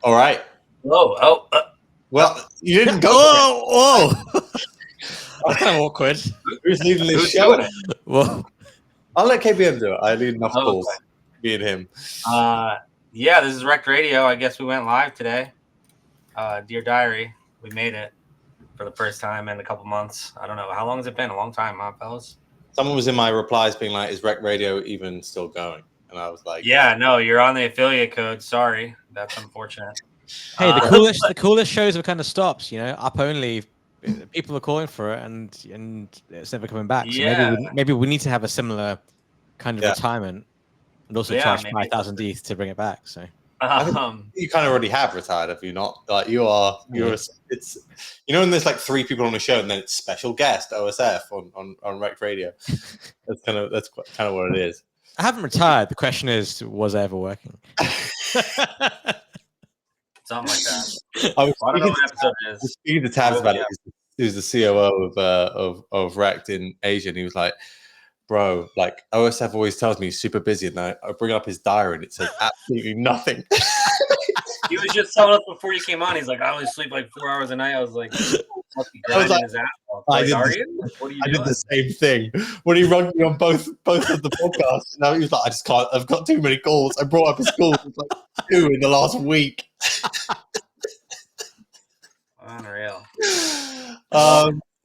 All right. Whoa! Well, you didn't go. Whoa! That's kind of awkward. Who's leading this Who's show? doing it? Whoa! I'll let KBM do it. I lead enough Okay. calls. Me and him. Yeah, this is Rekt Radio. I guess we went live today. Dear Diary, we made it for the first time in a couple months. I don't know. How long has it been? A long time, huh, fellas? Someone was in my replies being like, is Rekt Radio even still going? And I was like, Yeah, no, you're on the affiliate code. Sorry. That's unfortunate. Hey, the coolest shows have kind of stopped. You know, up only. People are calling for it, and it's never coming back. So Yeah. maybe we need to have a similar kind of retirement, and also charge 5,000 ETH to bring it back. So you kind of already have retired, have you not? Like you're it's when there's like 3 people on the show and then it's special guest OSF on Rekt Radio. That's kind of what it is. I haven't retired. The question is, was I ever working? Something like that. I don't know what episode it is. Speaking to Tabs about it, who's the COO of Rekt in Asia, and he was like, bro, like OSF always tells me he's super busy, and I bring up his diary and it says absolutely nothing. He was just telling us before you came on. He's like, I only sleep like 4 hours a night. I was like, must be grinding his ass off. Like, are you? What are you doing? I did the same thing when he rung me on both of the podcasts. Now he was like, I just can't. I've got too many calls. I brought up his calls. It was like 2 in the last week. Unreal.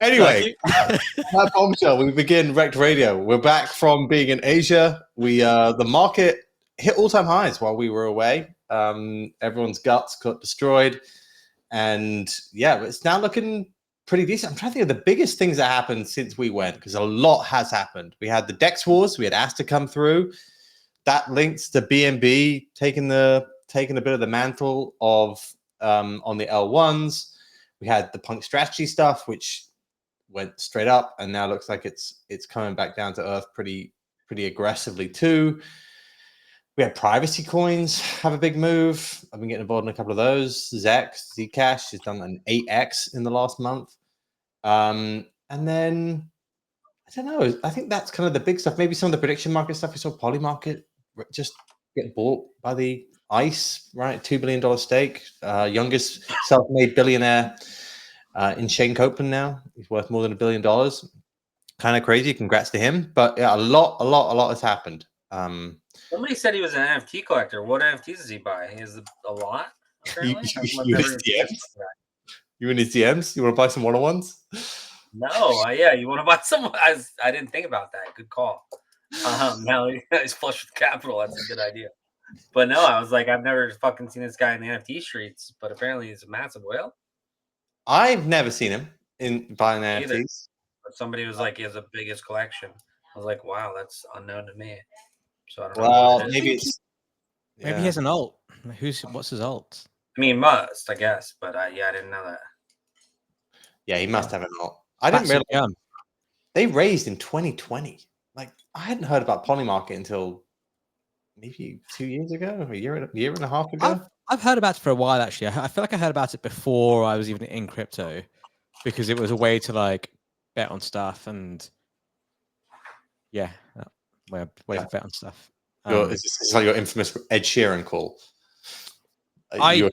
Anyway, that bombshell. We begin Rekt Radio. We're back from being in Asia. The market hit all-time highs while we were away. Everyone's guts got destroyed, and it's now looking pretty decent. I'm trying to think of the biggest things that happened since we went, because a lot has happened. We had the Dex Wars. We had Aster come through. That links to BNB taking a bit of the mantle of on the L1s. We had the punk strategy stuff, which went straight up, and now looks like it's coming back down to earth pretty aggressively too. We had privacy coins have a big move. I've been getting involved in a couple of those. ZCash has done an 8x in the last month. And then I don't know. I think that's kind of the big stuff. Maybe some of the prediction market stuff. We saw Polymarket just get bought by the ICE, right? $2 billion stake. Youngest self-made billionaire in Shane Copeland now. He's worth more than $1 billion. Kind of crazy. Congrats to him. But yeah, a lot has happened. Somebody said he was an NFT collector. What NFTs does he buy? He has a lot. You in his DMs? You want to buy some one-on-ones? No, you want to buy some? I didn't think about that. Good call. Now he's flush with capital. That's a good idea. But no, I was like, I've never fucking seen this guy in the NFT streets, but apparently he's a massive whale. I've never seen him in buying NFTs. But somebody was like, he has the biggest collection. I was like, wow, that's unknown to me. So I don't know. Well, maybe he has an alt. What's his alt? I mean, must, I guess, but I didn't know that. Yeah, he must have an alt. I didn't realize they raised in 2020. Like, I hadn't heard about Polymarket until maybe 2 years ago, a year and a half ago. I've heard about it for a while, actually. I feel like I heard about it before I was even in crypto, because it was a way to like bet on stuff and way to bet on stuff. It's like your infamous Ed Sheeran call. You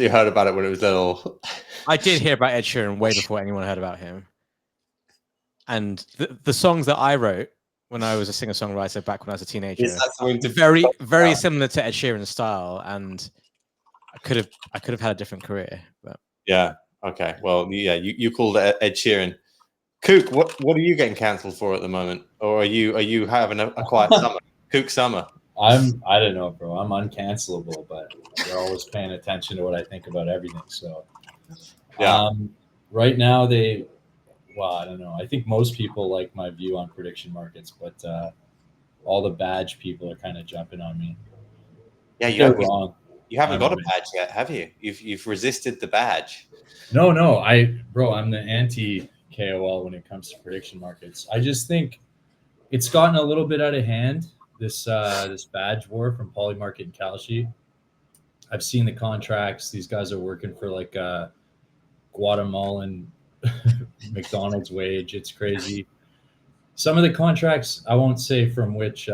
heard about it when it was little. I did hear about Ed Sheeran way before anyone heard about him. And the songs that I wrote when I was a singer-songwriter back when I was a teenager, very, very similar to Ed Sheeran's style, and I could have had a different career. But yeah, okay. Well, yeah, you called it Ed Sheeran. Kook, what are you getting cancelled for at the moment, or are you having a quiet summer? Kook summer. I don't know, bro. I'm uncancelable, but they're always paying attention to what I think about everything. So, right now I don't know. I think most people like my view on prediction markets, but all the badge people are kind of jumping on me. Yeah, you're wrong. You haven't got a badge yet, have you? You've resisted the badge. No. I'm the anti-KOL when it comes to prediction markets. I just think it's gotten a little bit out of hand. This badge war from Polymarket and Kalshi. I've seen the contracts. These guys are working for like Guatemalan McDonald's wage. It's crazy. Some of the contracts, I won't say from which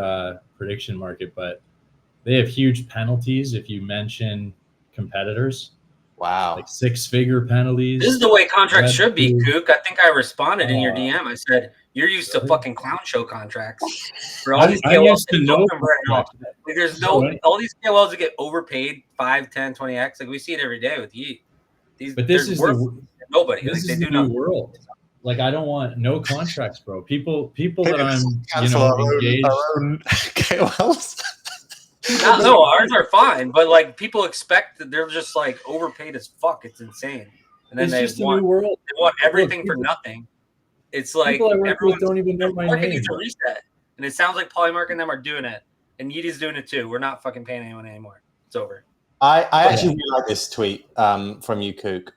prediction market, but They have huge penalties if you mention competitors. Wow. Like 6-figure penalties. This is the way contracts should be, Kook. I think I responded in your DM. I said, you're used to fucking clown show contracts. For all these KOLs, used to know like, there's no all these KOLs that get overpaid 5, 10, 20x. Like we see it every day with YEET. But this is nobody. This like, is they the do new world. Like I don't want no contracts, bro. People that I'm engaged. Our own KOLs. No, ours are fine, but like people expect that they're just like overpaid as fuck. It's insane. And then it's just a new world. They want everything for nothing. It's like people I work with don't even know my name. Needs a reset, and it sounds like Polymarket and them are doing it, and Yeety's doing it too. We're not fucking paying anyone anymore. It's over. I actually really like this tweet from you, Kook.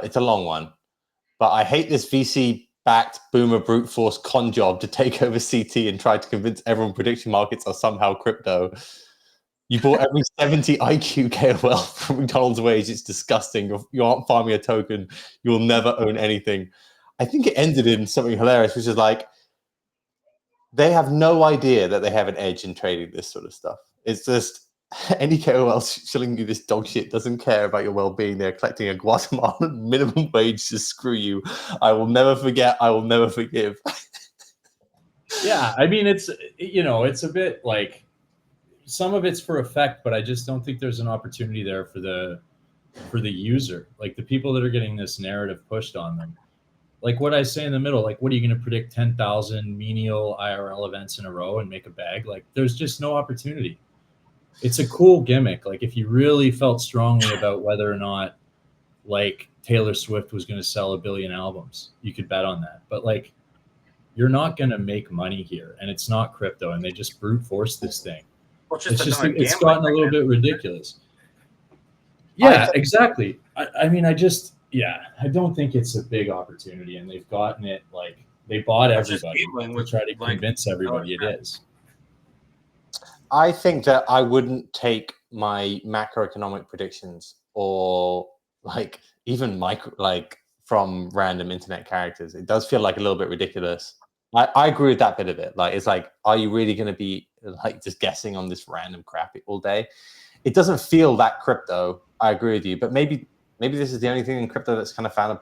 It's a long one, but I hate this VC-backed boomer brute force con job to take over CT and try to convince everyone prediction markets are somehow crypto. You bought every 70 IQ KOL from McDonald's wage. It's disgusting. You aren't farming a token. You'll never own anything. I think it ended in something hilarious, which is like, they have no idea that they have an edge in trading this sort of stuff. It's just any KOL shilling you this dog shit doesn't care about your well-being. They're collecting a Guatemalan minimum wage to screw you. I will never forget. I will never forgive. Yeah, I mean, it's a bit like, some of it's for effect, but I just don't think there's an opportunity there for the user, like the people that are getting this narrative pushed on them. Like what I say in the middle, like, what are you going to predict 10,000 menial IRL events in a row and make a bag? Like, there's just no opportunity. It's a cool gimmick. Like, if you really felt strongly about whether or not, like, Taylor Swift was going to sell 1 billion albums, you could bet on that. But like, you're not going to make money here, and it's not crypto, and they just brute force this thing. It's gotten a little bit ridiculous. Yeah, exactly. I mean, I don't think it's a big opportunity, and they've gotten it, like, they bought everybody to try to convince everybody it is. I think that I wouldn't take my macroeconomic predictions or like even from random internet characters. It does feel like a little bit ridiculous. I agree with that bit of it. Like, it's like, are you really going to be like just guessing on this random crap all day? It doesn't feel that crypto. I agree with you, but maybe this is the only thing in crypto that's kind of found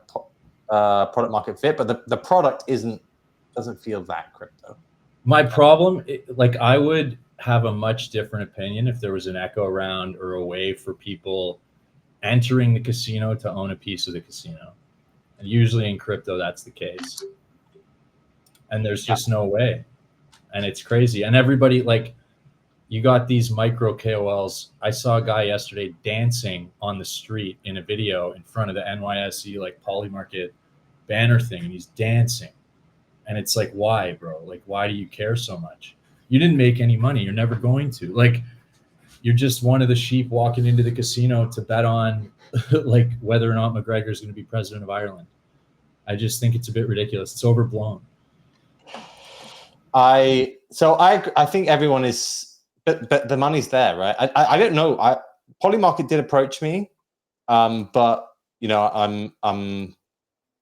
a product market fit. But the product doesn't feel that crypto. My problem, like, I would have a much different opinion if there was an echo round or a way for people entering the casino to own a piece of the casino. And usually in crypto, that's the case. And there's just no way. And it's crazy. And everybody, like, you got these micro KOLs. I saw a guy yesterday dancing on the street in a video in front of the NYSE, like, Polymarket banner thing. And he's dancing. And it's like, why, bro? Like, why do you care so much? You didn't make any money. You're never going to. Like, you're just one of the sheep walking into the casino to bet on, like, whether or not McGregor is going to be president of Ireland. I just think it's a bit ridiculous. It's overblown. I think everyone is, but the money's there, right? I don't know. Polymarket did approach me, but I'm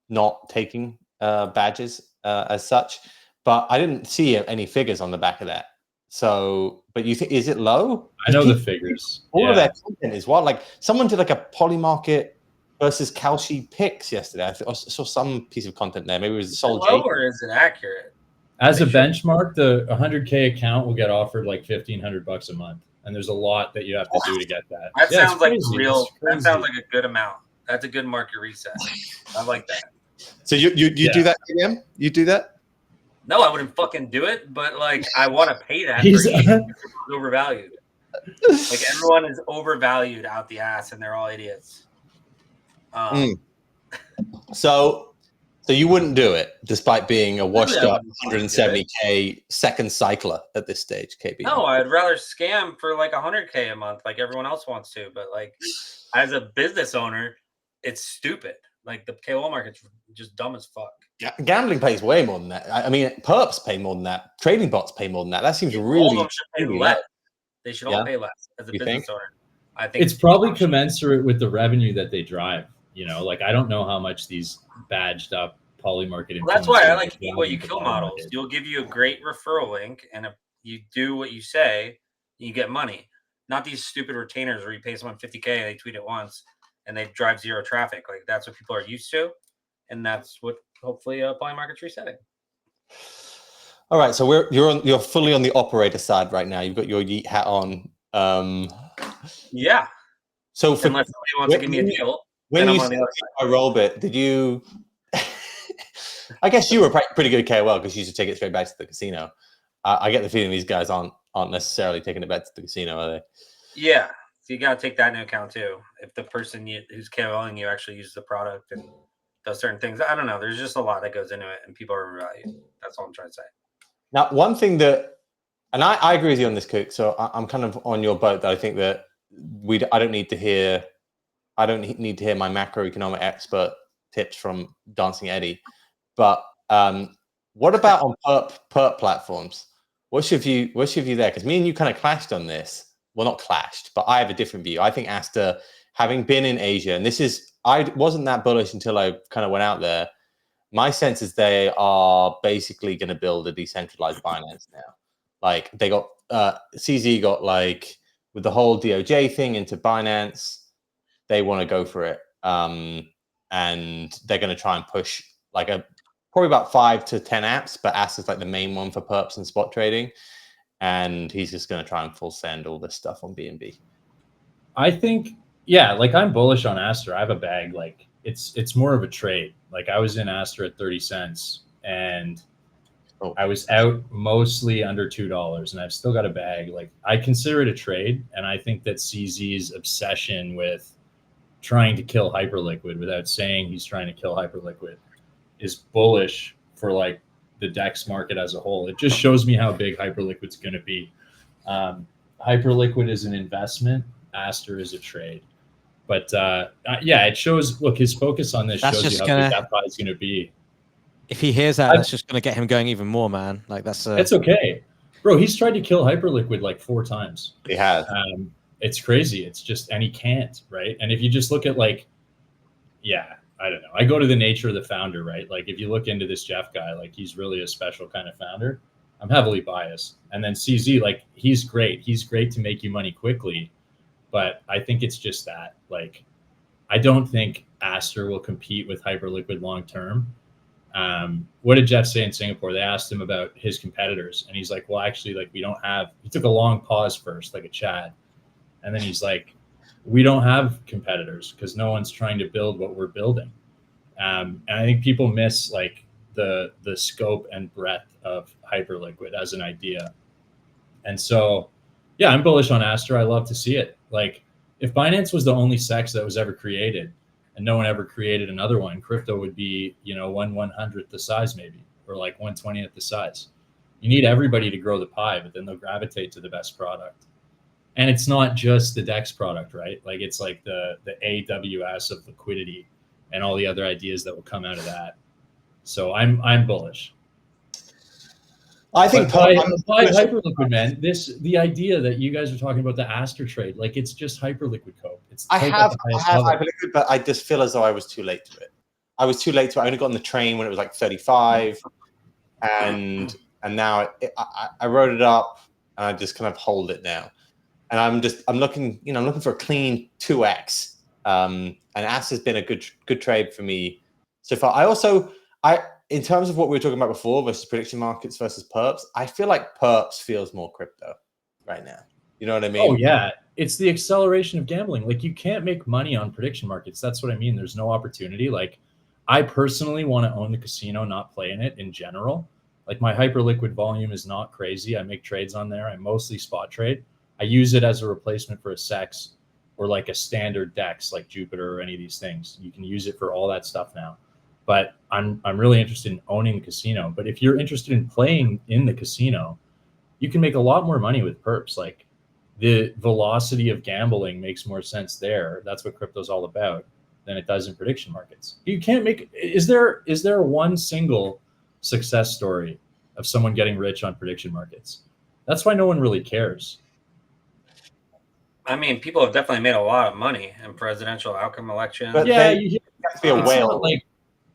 not taking badges as such. But I didn't see any figures on the back of that. So, but you think, is it low? I know the figures. All of their content is what, like, someone did like a Polymarket versus Kalshi picks yesterday. I saw some piece of content there. Maybe it was Soul low, or is it accurate? As a benchmark, the 100K account will get offered like $1,500 a month, and there's a lot that you have to do to get that. That sounds like real. That sounds like a good amount. That's a good market reset. I like that. So you do that, William? You do that? No, I wouldn't fucking do it, but like, I want to pay that. It's overvalued. Like, everyone is overvalued out the ass, and they're all idiots. So you wouldn't do it, despite being a washed up 170K second cycler at this stage, KB? No, I'd rather scam for like 100K a month, like everyone else wants to. But like, as a business owner, it's stupid. Like, the KOL market's just dumb as fuck. Gambling pays way more than that. I mean, perps pay more than that. Trading bots pay more than that. That seems really. All of them should pay less. They should all pay less as a business owner. I think it's probably commensurate with the revenue that they drive. Like, I don't know how much these badged up Polymarket. Well, that's why I like Eat What You Kill models. You'll give you a great referral link, and if you do what you say, you get money. not these stupid retainers where you pay someone $50K, they tweet it once, and they drive zero traffic. Like that's what people are used to, and that's what hopefully Polymarket's resetting. All right, so you're fully on the operator side right now. You've got your YEET hat on. Yeah. So unless somebody wants to give me a deal, when then you I'm on the other said Rollbit, did you? I guess you were pretty good KOL because you used to take it straight back to the casino. I get the feeling these guys aren't necessarily taking it back to the casino, are they? Yeah, so you got to take that into account too. If the person who's KOLing you actually uses the product and does certain things, I don't know. There's just a lot that goes into it, and people are overvalued. That's all I'm trying to say. Now, one thing that, and I agree with you on this, Cook. So I'm kind of on your boat that I think that I don't need to hear my macroeconomic expert tips from Dancing Eddie. But what about on perp platforms? What's your view there? Because me and you kind of clashed on this. Well, not clashed, but I have a different view. I think Aster, having been in Asia, and I wasn't that bullish until I kind of went out there. My sense is they are basically going to build a decentralized Binance now. Like they got CZ got like with the whole DOJ thing into Binance, they want to go for it, and they're going to try and push like probably about 5 to 10 apps, but Aster's like the main one for perps and spot trading. And he's just going to try and full send all this stuff on BNB. I think, yeah, like I'm bullish on Aster. I have a bag. Like it's more of a trade. Like I was in Aster at 30 cents and I was out mostly under $2 and I've still got a bag. Like I consider it a trade. And I think that CZ's obsession with trying to kill Hyperliquid without saying he's trying to kill Hyperliquid is bullish for like the DEX market as a whole. It just shows me how big Hyperliquid's going to be. Hyperliquid is an investment. Aster is a trade. But yeah, it shows. Look, his focus on this shows you how big that pie is going to be. If he hears that, that's just going to get him going even more, man. Like that's. It's okay, bro. He's tried to kill Hyperliquid like 4 times. He has. It's crazy. It's just, and he can't, right? And if you just look at like, yeah. I don't know. I go to the nature of the founder, right? Like if you look into this Jeff guy, like he's really a special kind of founder. I'm heavily biased. And then CZ, like he's great. He's great to make you money quickly. But I think it's just that, like, I don't think Aster will compete with Hyperliquid long-term. What did Jeff say in Singapore? They asked him about his competitors. And he's like, well, actually, like he took a long pause first, like a Chad. And then he's like, we don't have competitors because no one's trying to build what we're building. And I think people miss like the scope and breadth of Hyperliquid as an idea. And so, yeah, I'm bullish on Aster. I love to see it. Like if Binance was the only SEX that was ever created and no one ever created another one, crypto would be, 1/100th the size maybe, or like 1/20th the size. You need everybody to grow the pie, but then they'll gravitate to the best product. And it's not just the DEX product, right? Like it's like the AWS of liquidity and all the other ideas that will come out of that. So I'm bullish. I think Hyperliquid, man. The idea that you guys are talking about the Aster trade, like it's just Hyperliquid code. I have Hyperliquid, but I just feel as though I was too late to it. I only got on the train when it was like 35, and now I wrote it up and I just kind of hold it now. And I'm looking for a clean 2x. And Aster's been a good trade for me so far. In terms of what we were talking about before versus prediction markets versus perps, I feel like perps feels more crypto right now. You know what I mean? Oh yeah, it's the acceleration of gambling. Like you can't make money on prediction markets. That's what I mean. There's no opportunity. Like I personally want to own the casino, not play in it in general. Like my Hyperliquid volume is not crazy. I make trades on there. I mostly spot trade. I use it as a replacement for a SEX or like a standard DEX like Jupiter or any of these things. You can use it for all that stuff now. But I'm really interested in owning the casino. But if you're interested in playing in the casino, you can make a lot more money with perps. Like the velocity of gambling makes more sense there. That's what crypto's all about than it does in prediction markets. You can't make. Is there one single success story of someone getting rich on prediction markets? That's why no one really cares. I mean, people have definitely made a lot of money in presidential outcome elections. But yeah, you have to be a whale.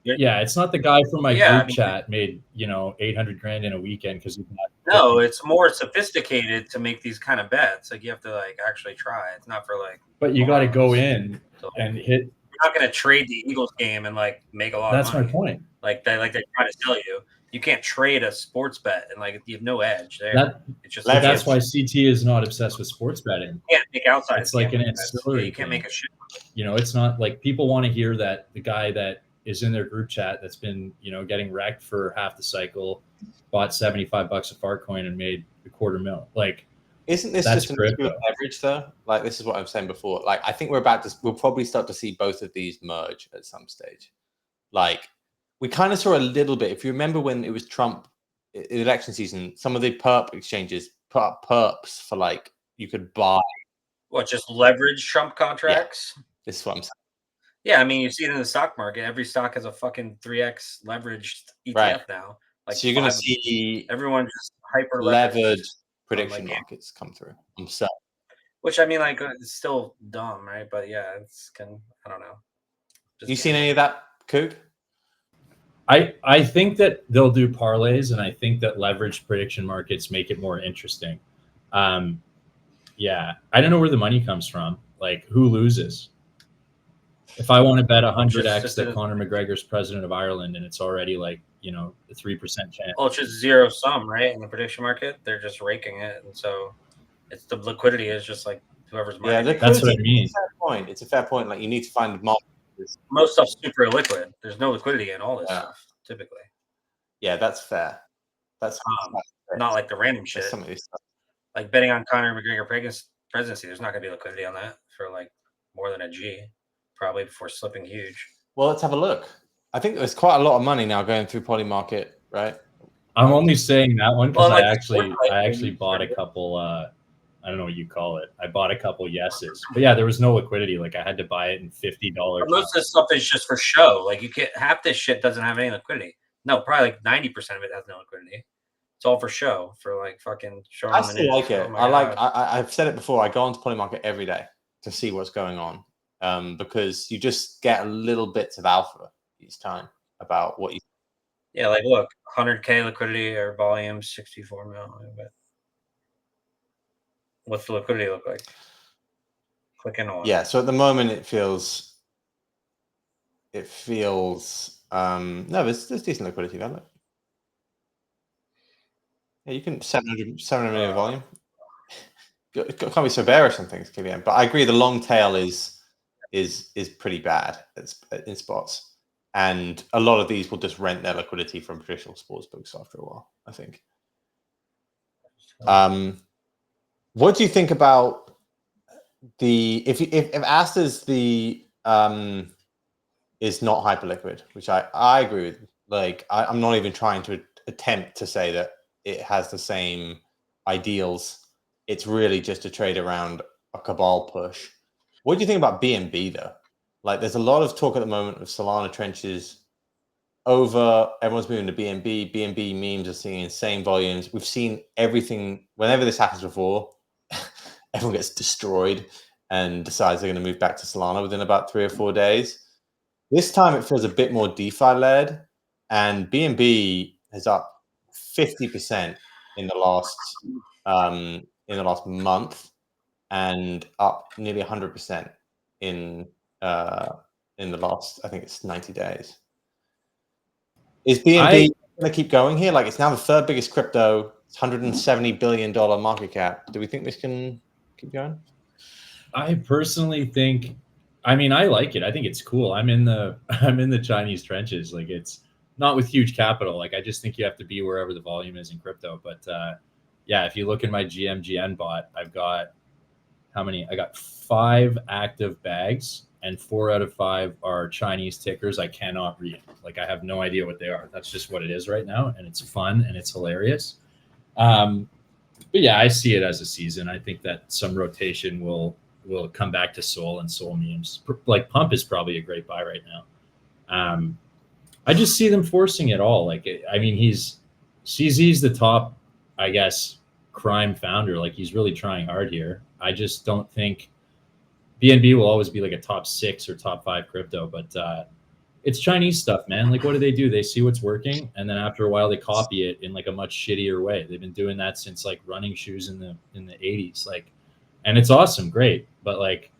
Yeah, it's not the guy from my group chat made 800 grand in a weekend because he's not. No, it's more sophisticated to make these kind of bets. Like you have to like actually try. It's not for like. But you got to go in and hit. You're not going to trade the Eagles game and like make a lot of money. That's my point. Like they try to sell you. You can't trade a sports bet and like you have no edge there. It's just that's why CT is not obsessed with sports betting. You can't make outside. It's like an ancillary. You can't make a shit. It's not like people want to hear that the guy that is in their group chat that's been getting wrecked for half the cycle, bought $75 a fart coin and made $250,000. Like, isn't this just an issue of leverage though? Like this is what I was saying before. Like I think we'll probably start to see both of these merge at some stage. Like we kind of saw a little bit. If you remember when it was Trump election season, some of the perp exchanges put up perps for like you could buy. What, just leverage Trump contracts? Yeah. This is what I'm saying. Yeah, I mean, you see it in the stock market. Every stock has a fucking 3x leveraged ETF now. Like, so you're going to see everyone just hyper levered prediction markets come through. I'm sorry. Which I mean, like, it's still dumb, right? But yeah, I don't know. You seen any of that, Coog? I think that they'll do parlays, and I think that leveraged prediction markets make it more interesting. Yeah, I don't know where the money comes from. Like, who loses? If I want to bet 100x that Conor McGregor's president of Ireland, and it's already like a 3% chance. Well, it's just zero sum, right? In the prediction market, they're just raking it, and so it's the liquidity is just like whoever's money. Yeah, that's what I mean. It's a fair point. Like you need to find markets. Most stuff's super illiquid. There's no liquidity in all this stuff typically. Yeah, that's fair. That's not like the random shit. Some of this stuff. Like betting on Conor McGregor presidency, there's not going to be liquidity on that for like more than a G, probably before slipping huge. Well, let's have a look. I think there's quite a lot of money now going through Polymarket, right? I'm only saying that one because I actually bought a couple. I don't know what you call it. I bought a couple yeses, but yeah, there was no liquidity. Like I had to buy it in $50. Most of this stuff is just for show. Like you can't. Half this shit doesn't have any liquidity. No, probably like 90% of it has no liquidity. It's all for show, for like fucking showing. I still like it. I've said it before. I go onto Polymarket every day to see what's going on, because you just get a little bits of alpha each time about what you. Yeah, like look, 100K liquidity or volume, 64 million. What's the liquidity look like? Clicking on. Yeah, so at the moment it feels. No, there's decent liquidity there. Look. Yeah, you can 700 million volume. Can't be so bearish on things, KVM. But I agree, the long tail is pretty bad in spots, and a lot of these will just rent their liquidity from traditional sports books after a while, I think. What do you think about if Aster's is not hyperliquid, which I agree with. Like I'm not even trying to attempt to say that it has the same ideals. It's really just a trade around a cabal push. What do you think about BNB though? Like there's a lot of talk at the moment of Solana trenches over. Everyone's moving to BNB. BNB memes are seeing insane volumes. We've seen everything. Whenever this happens before, everyone gets destroyed and decides they're going to move back to Solana within about 3 or 4 days. This time it feels a bit more DeFi led, and BNB is up 50% in the last month, and up nearly 100% in the last, I think it's 90 days. Is BNB going to keep going here? Like it's now the 3rd biggest crypto. It's $170 billion market cap. Do we think this can keep going? I personally think. I mean, I like it. I think it's cool. I'm in the Chinese trenches. Like it's not with huge capital. Like I just think you have to be wherever the volume is in crypto. But yeah, if you look in my GMGN bot, I've got how many? I got 5 active bags, and 4 out of 5 are Chinese tickers I cannot read. Like I have no idea what they are. That's just what it is right now, and it's fun and it's hilarious. But yeah, I see it as a season. I think that some rotation will come back to Sol and Sol memes. Like Pump is probably a great buy right now. I just see them forcing it all. Like, I mean, CZ's the top, I guess, crime founder. Like he's really trying hard here. I just don't think BNB will always be like a top 6 or top 5 crypto, but it's Chinese stuff, man. Like, what do? They see what's working, and then after a while, they copy it in like a much shittier way. They've been doing that since like running shoes in the 80s, like, and it's awesome, great. But like,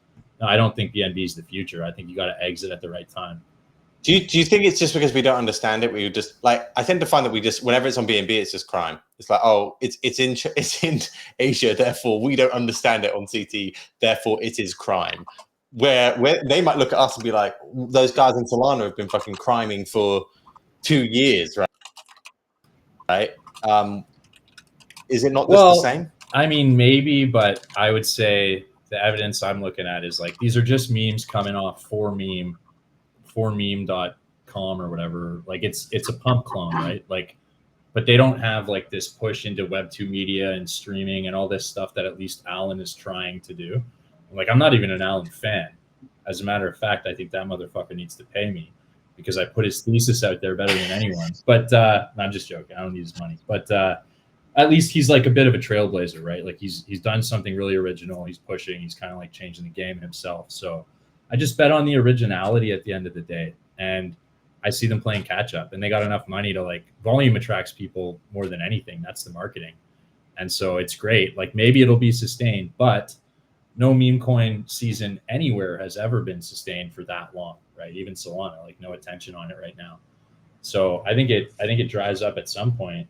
no, I don't think BNB is the future. I think you got to exit at the right time. Do you think it's just because we don't understand it? We just like, I tend to find that we just, whenever it's on BNB, it's just crime. It's like, oh, it's in Asia, therefore we don't understand it on CT, therefore it is crime. Where they might look at us and be like, those guys in Solana have been fucking criming for 2 years, right? Right? Is it not just the same? I mean, maybe, but I would say the evidence I'm looking at is like, these are just memes coming off 4meme.com or whatever. Like, it's a pump clone, right? Like, but they don't have like this push into Web2 media and streaming and all this stuff that at least Alan is trying to do. Like, I'm not even an Alan fan. As a matter of fact, I think that motherfucker needs to pay me because I put his thesis out there better than anyone. But I'm just joking. I don't need his money. But at least he's like a bit of a trailblazer, right? Like, he's done something really original. He's pushing. He's kind of like changing the game himself. So I just bet on the originality at the end of the day. And I see them playing catch up. And they got enough money to, like, volume attracts people more than anything. That's the marketing. And so it's great. Like, maybe it'll be sustained, but no meme coin season anywhere has ever been sustained for that long, right? Even Solana, like, no attention on it right now. So I think it dries up at some point.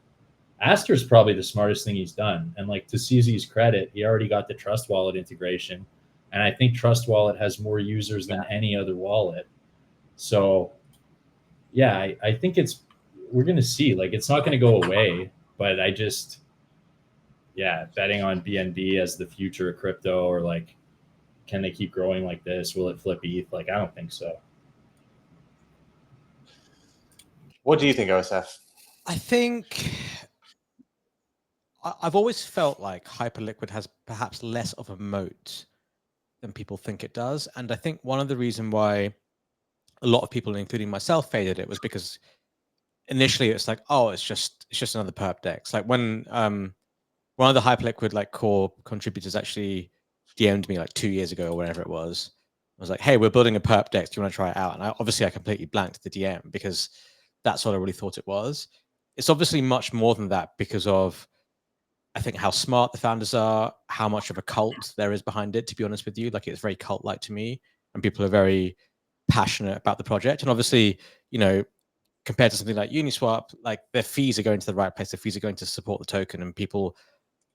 Aster's probably the smartest thing he's done. And like, to CZ's credit, he already got the Trust Wallet integration. And I think Trust Wallet has more users than any other wallet. So yeah, I think we're going to see, like, it's not going to go away, but betting on BNB as the future of crypto, or like, can they keep growing like this? Will it flip ETH? Like, I don't think so. What do you think, OSF? I think I've always felt like Hyperliquid has perhaps less of a moat than people think it does. And I think one of the reasons why a lot of people, including myself, faded it was because initially it's like, oh, it's just another perp dex. Like, when one of the Hyperliquid like core contributors actually DM'd me like 2 years ago or whatever it was. I was like, hey, we're building a perp dex. Do you want to try it out? And I completely blanked the DM because that's what I really thought it was. It's obviously much more than that because of, I think, how smart the founders are, how much of a cult there is behind it, to be honest with you. Like, it's very cult-like to me, and people are very passionate about the project. And obviously, you know, compared to something like Uniswap, like, their fees are going to the right place. Their fees are going to support the token, and people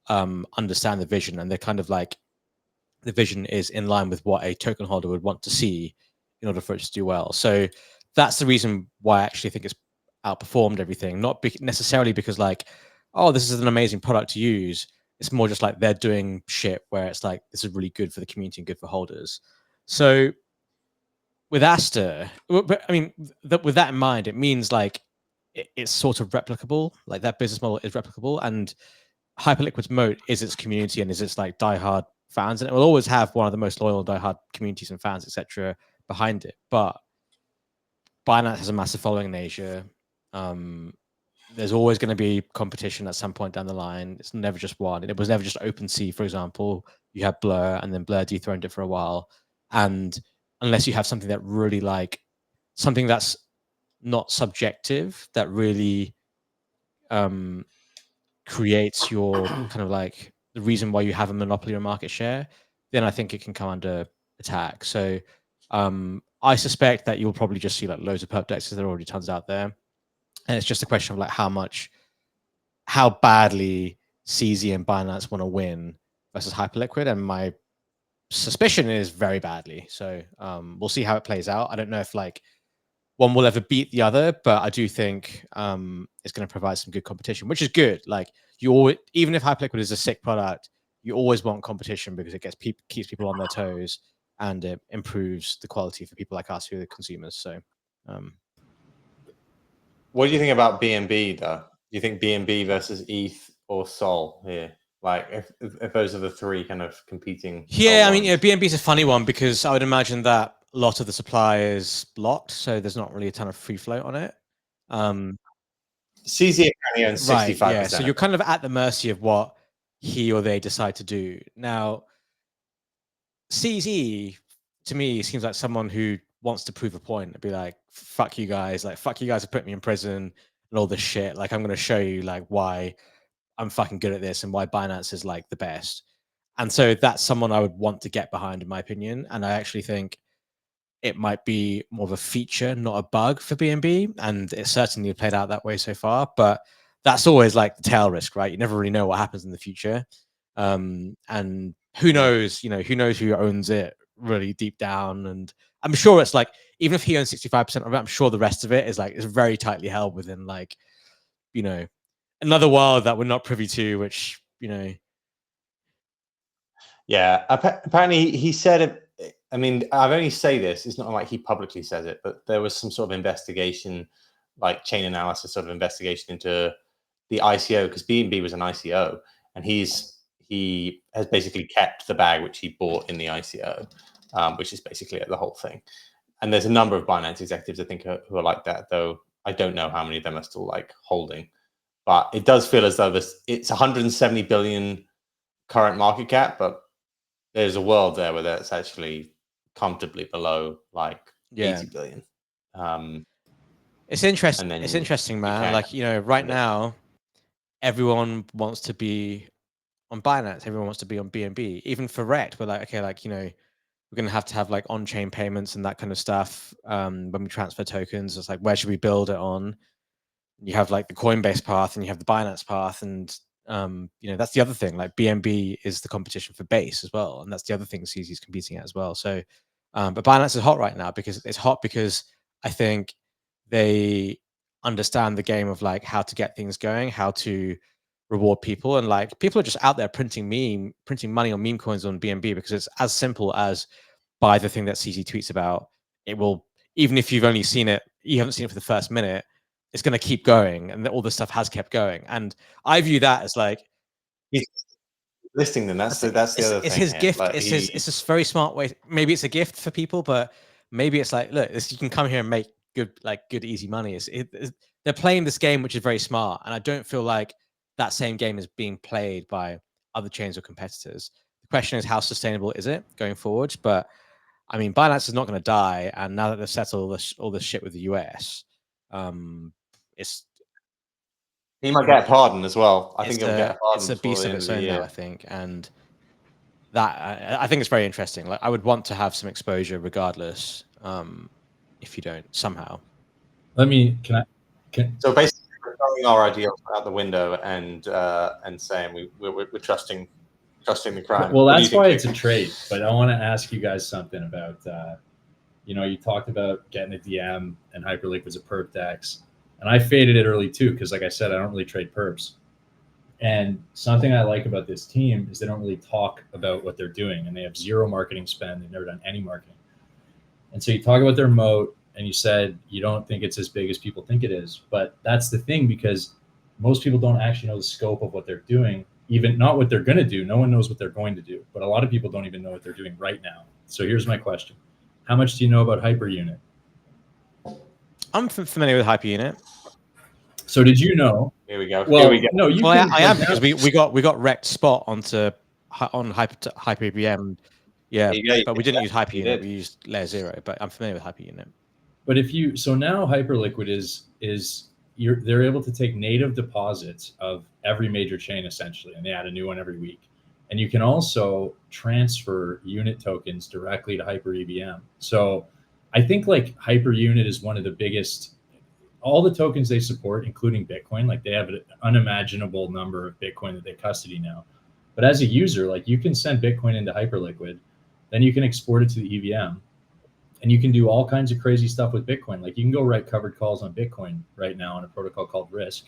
understand the vision, and they're kind of like, the vision is in line with what a token holder would want to see in order for it to do well. So that's the reason why I actually think it's outperformed everything, not necessarily because like, oh, this is an amazing product to use. It's more just like they're doing shit where it's like, this is really good for the community and good for holders. So with Aster, I mean, with that in mind, it means like it's sort of replicable. Like, that business model is replicable, and Hyperliquid's moat is its community and is its like diehard fans, and it will always have one of the most loyal diehard communities and fans, etc., behind it. But Binance has a massive following in Asia. There's always going to be competition at some point down the line. It's never just one. It was never just OpenSea, for example. You had Blur, and then Blur dethroned it for a while. And unless you have something that really, like, something that's not subjective, that really creates your kind of like the reason why you have a monopoly or market share, then I think it can come under attack. So I suspect that you'll probably just see like loads of perp dexes. There are already tons out there. And it's just a question of like how badly CZ and Binance want to win versus Hyperliquid. And my suspicion is very badly. So we'll see how it plays out. I don't know if like one will ever beat the other, but I do think it's going to provide some good competition, which is good. Like, you always, even if Hyperliquid is a sick product, you always want competition because it keeps people on their toes, and it improves the quality for people like us who are the consumers. So, what do you think about BNB though? Do you think BNB versus ETH or Sol here? Like, if those are the three kind of competing. Yeah, I mean, BNB is a funny one because I would imagine that a lot of the supply is blocked, so there's not really a ton of free float on it. CZ only owns 65%. Right, yeah, so you're kind of at the mercy of what he or they decide to do. Now, CZ, to me, seems like someone who wants to prove a point and be like, fuck you guys, like fuck you guys have put me in prison and all this shit. Like I'm gonna show you like why I'm fucking good at this and why Binance is like the best. And so that's someone I would want to get behind, in my opinion. And I actually think it might be more of a feature, not a bug for BNB. And it certainly played out that way so far. But that's always like the tail risk, right? You never really know what happens in the future. And who knows, who knows who owns it really deep down. And I'm sure it's like, even if he owns 65% of it, I'm sure the rest of it is very tightly held within like, another world that we're not privy to, which, Yeah, apparently he said it. I mean, I've only say this, it's not like he publicly says it, but there was some sort of investigation, like chain analysis sort of investigation into the ICO, because BNB was an ICO, and he has basically kept the bag which he bought in the ICO, which is basically the whole thing. And there's a number of Binance executives, I think, who are like that, though I don't know how many of them are still like holding. But it does feel as though it's 170 billion current market cap, but there's a world there where that's actually comfortably below like 80 billion. It's interesting. It's interesting, man. Like, right now, everyone wants to be on Binance. Everyone wants to be on BNB. Even for Rekt, we're like, okay, like, we're going to have like on-chain payments and that kind of stuff. When we transfer tokens, it's like, where should we build it on? You have like the Coinbase path and you have the Binance path. And, that's the other thing. Like BNB is the competition for Base as well. And that's the other thing CZ is competing at as well. So, but Binance is hot right now because I think they understand the game of like how to get things going, how to reward people. And like people are just out there printing money on meme coins on BNB because it's as simple as buy the thing that CZ tweets about. It will, even if you've only seen it, you haven't seen it for the first minute, it's going to keep going, and all this stuff has kept going. And I view that as like he's listing them. That's the other thing. It's his gift. Like it's a very smart way. Maybe it's a gift for people, but maybe it's like, look, you can come here and make good easy money. They're playing this game, which is very smart, and I don't feel like that same game is being played by other chains or competitors. The question is, how sustainable is it going forward? But I mean, Binance is not going to die, and now that they've settled all this shit with the US, he might get a pardon as well. I think he'll get a pardon. It's a beast of its own now, I think, and that I think it's very interesting. Like, I would want to have some exposure, regardless. If you don't somehow, So basically, we're throwing our ideals out the window and saying we're trusting the crowd. Well, that's why it's a trade. But I want to ask you guys something about. You talked about getting a DM and Hyperliquid's a perp DEX. And I faded it early too, because like I said, I don't really trade perps. And something I like about this team is they don't really talk about what they're doing, and they have zero marketing spend. They've never done any marketing. And so you talk about their moat, and you said you don't think it's as big as people think it is. But that's the thing, because most people don't actually know the scope of what they're doing, even not what they're going to do. No one knows what they're going to do, but a lot of people don't even know what they're doing right now. So here's my question. How much do you know about Hyperunit? I'm familiar with Hyperunit. So did you know? Here we go. Well, here we go. No, I am, because we got Rekt spot on HyperBM. Yeah, but we didn't use Hyperunit. We used Layer 0. But I'm familiar with Hyperunit. But now Hyperliquid they're able to take native deposits of every major chain essentially, and they add a new one every week. And you can also transfer unit tokens directly to HyperEVM. So I think like Hyperunit is one of the biggest. All the tokens they support, including Bitcoin, like they have an unimaginable number of Bitcoin that they custody now. But as a user, like you can send Bitcoin into Hyperliquid, then you can export it to the EVM, and you can do all kinds of crazy stuff with Bitcoin. Like you can go write covered calls on Bitcoin right now on a protocol called Risk,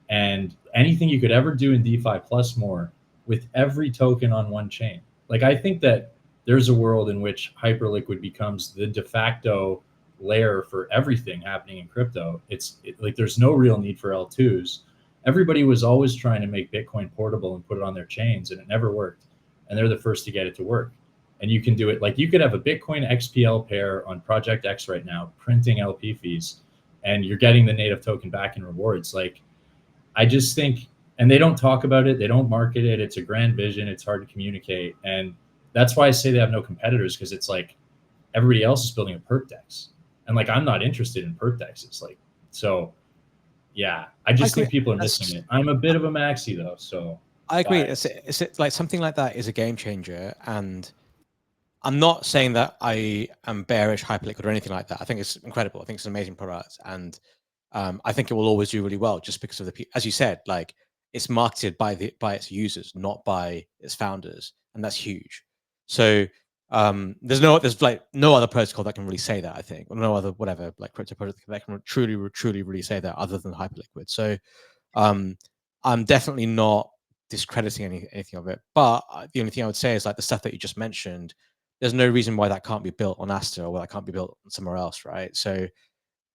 and anything you could ever do in DeFi plus more with every token on one chain. Like I think that there's a world in which Hyperliquid becomes the de facto layer for everything happening in crypto. Like there's no real need for L2s. Everybody was always trying to make Bitcoin portable and put it on their chains, and it never worked. And they're the first to get it to work. And you can do it. Like you could have a Bitcoin XPL pair on Project X right now, printing LP fees, and you're getting the native token back in rewards. Like I just think, and they don't talk about it. They don't market it. It's a grand vision. It's hard to communicate. And that's why I say they have no competitors, because it's like everybody else is building a perp dex, and like I'm not interested in perp dexes. Like, so yeah, I just think people are missing it. I'm a bit of a maxi though, so I agree. It's like something like that is a game changer, and I'm not saying that I am bearish Hyperliquid or anything like that. I think it's incredible. I think it's an amazing product, and I think it will always do really well just because of as you said, like it's marketed by its users, not by its founders, and that's huge. So there's like no other protocol that can really say that, I think, or no other whatever like crypto project that can truly really say that other than Hyperliquid. So I'm definitely not discrediting anything of it, but the only thing I would say is like the stuff that you just mentioned, there's no reason why that can't be built on Aster or why that can't be built somewhere else, right? So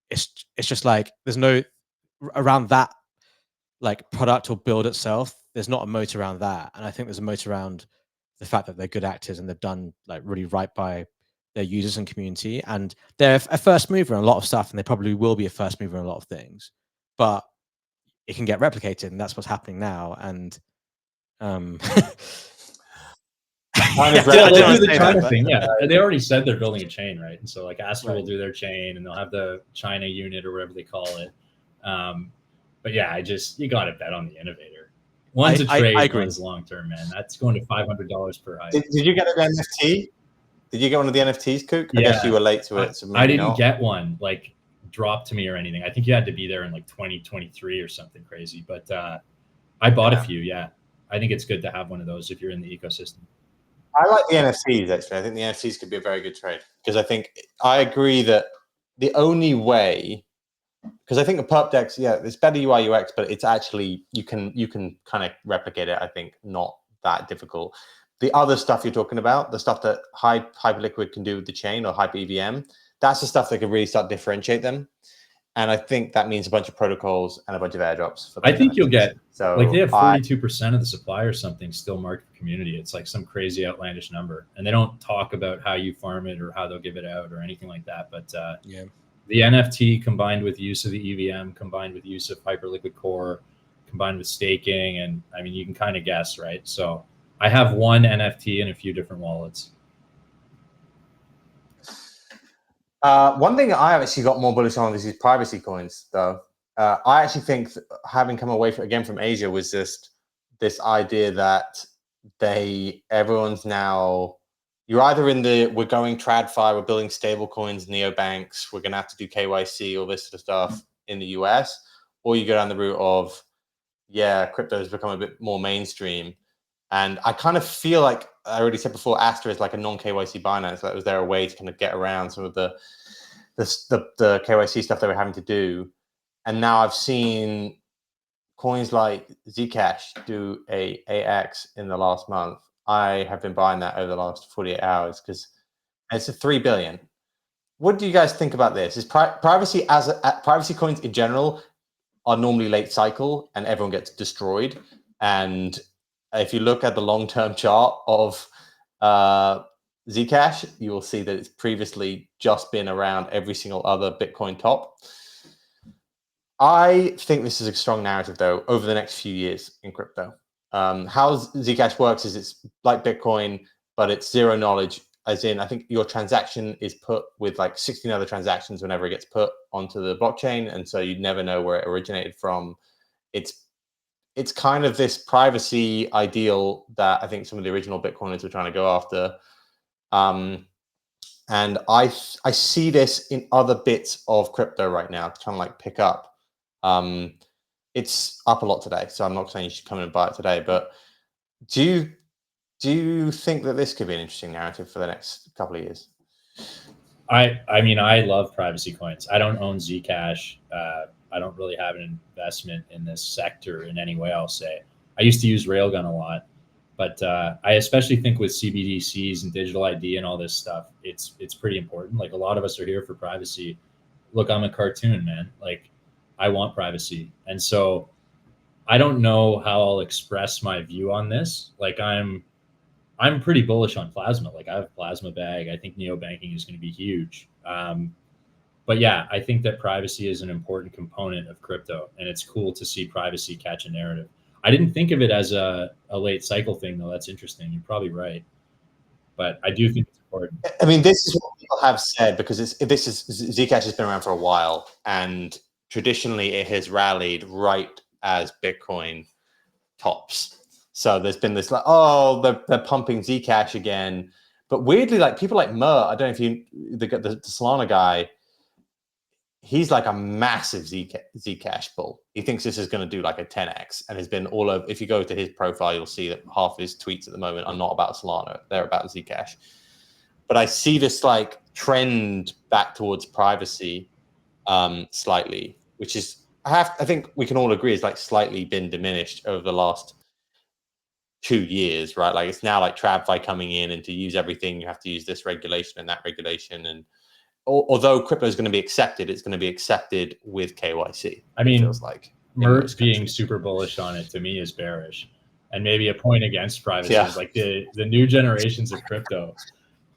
it's just like there's no around that like product or build itself, there's not a moat around that, and I think there's a moat around the fact that they're good actors and they've done like really right by their users and community, and they're a first mover in a lot of stuff, and they probably will be a first mover in a lot of things, but it can get replicated, and that's what's happening now. And they'll do the China thing. Yeah, they already said they're building a chain, right? And so like Aster will do their chain, and they'll have the China unit or whatever they call it. But yeah, you got to bet on the innovator. One's a trade, one's long term, man. That's going to $500 per hype. Did you get an NFT? Did you get one of the NFTs, Kook? I guess you were late to it. So I didn't get one like dropped to me or anything. I think you had to be there in like 2023 or something crazy. But I bought a few. Yeah, I think it's good to have one of those if you're in the ecosystem. I like the NFTs, actually. I think the NFTs could be a very good trade because I agree that the only way, because I think the perp dex, it's better UI UX, but it's actually you can kind of replicate it. I think not that difficult. The other stuff you're talking about, the stuff that Hyperliquid can do with the chain or Hyper EVM, that's the stuff that could really start to differentiate them. And I think that means a bunch of protocols and a bunch of airdrops. I think you'll get like they have 42% of the supply or something still marked for community. It's like some crazy outlandish number, and they don't talk about how you farm it or how they'll give it out or anything like that. But the NFT combined with use of the EVM, combined with use of Hyperliquid Core, combined with staking, and I mean you can kind of guess, right? So I have one NFT in a few different wallets. One thing I actually got more bullish on is these privacy coins, though. I actually think having come away from Asia was just this idea that everyone's now, you're either in we're going TradFi, we're building stable coins, neobanks, we're going to have to do KYC, all this sort of stuff in the US, or you go down the route of, crypto has become a bit more mainstream. And I kind of feel like I already said before, Aster is like a non-KYC Binance. So that was there a way to kind of get around some of the KYC stuff they were having to do. And now I've seen coins like ZCash do a AX in the last month. I have been buying that over the last 48 hours because it's a 3 billion. What do you guys think about this? Is privacy privacy coins in general are normally late cycle and everyone gets destroyed. And if you look at the long-term chart of ZCash, you will see that it's previously just been around every single other Bitcoin top. I think this is a strong narrative, though, over the next few years in crypto. How ZCash works is it's like Bitcoin, but it's zero knowledge, as in I think your transaction is put with like 16 other transactions whenever it gets put onto the blockchain, and so you'd never know where it originated from. It's kind of this privacy ideal that I think some of the original Bitcoiners were trying to go after. And I see this in other bits of crypto right now, trying to like pick up. It's up a lot today, so I'm not saying you should come in and buy it today, but do you think that this could be an interesting narrative for the next couple of years? I mean, I love privacy coins. I don't own Zcash. I don't really have an investment in this sector in any way, I'll say. I used to use Railgun a lot, but I especially think with CBDCs and digital ID and all this stuff, it's pretty important. Like a lot of us are here for privacy. Look, I'm a cartoon, man. Like I want privacy. And so I don't know how I'll express my view on this. Like I'm pretty bullish on Plasma. Like I have Plasma bag. I think neobanking is going to be huge. But yeah, I think that privacy is an important component of crypto, and it's cool to see privacy catch a narrative. I didn't think of it as a late cycle thing, though. That's interesting. You're probably right. But I do think it's important. I mean, this is what people have said, because Zcash has been around for a while, and traditionally it has rallied right as Bitcoin tops. So there's been this like, oh, they're pumping Zcash again. But weirdly, like people like Mer, I don't know if the Solana guy, he's like a massive Zcash bull. He thinks this is going to do like a 10x, and has been all over. If you go to his profile, you'll see that half of his tweets at the moment are not about Solana; they're about Zcash. But I see this like trend back towards privacy, slightly, which is I think we can all agree is like slightly been diminished over the last 2 years, right? Like it's now like TradFi coming in, and to use everything, you have to use this regulation and that regulation. And although crypto is going to be accepted, it's going to be accepted with KYC. I mean, it feels like Mert being super bullish on it to me is bearish, and maybe a point against privacy is like the new generations of crypto.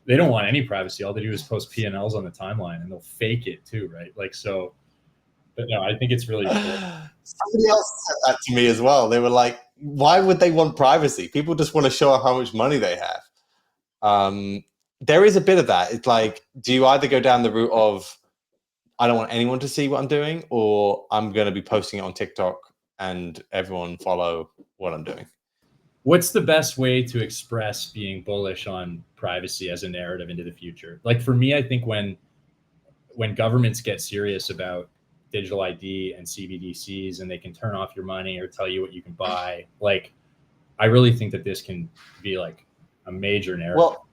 They don't want any privacy. All they do is post P&Ls on the timeline, and they'll fake it too, right? Like so. But no, I think it's really cool. Somebody else said that to me as well. They were like, why would they want privacy? People just want to show how much money they have. There is a bit of that. It's like, do you either go down the route of, I don't want anyone to see what I'm doing, or I'm going to be posting it on TikTok and everyone follow what I'm doing? What's the best way to express being bullish on privacy as a narrative into the future? Like for me, I think when governments get serious about digital ID and CBDCs, and they can turn off your money or tell you what you can buy, like I really think that this can be like a major narrative. Well,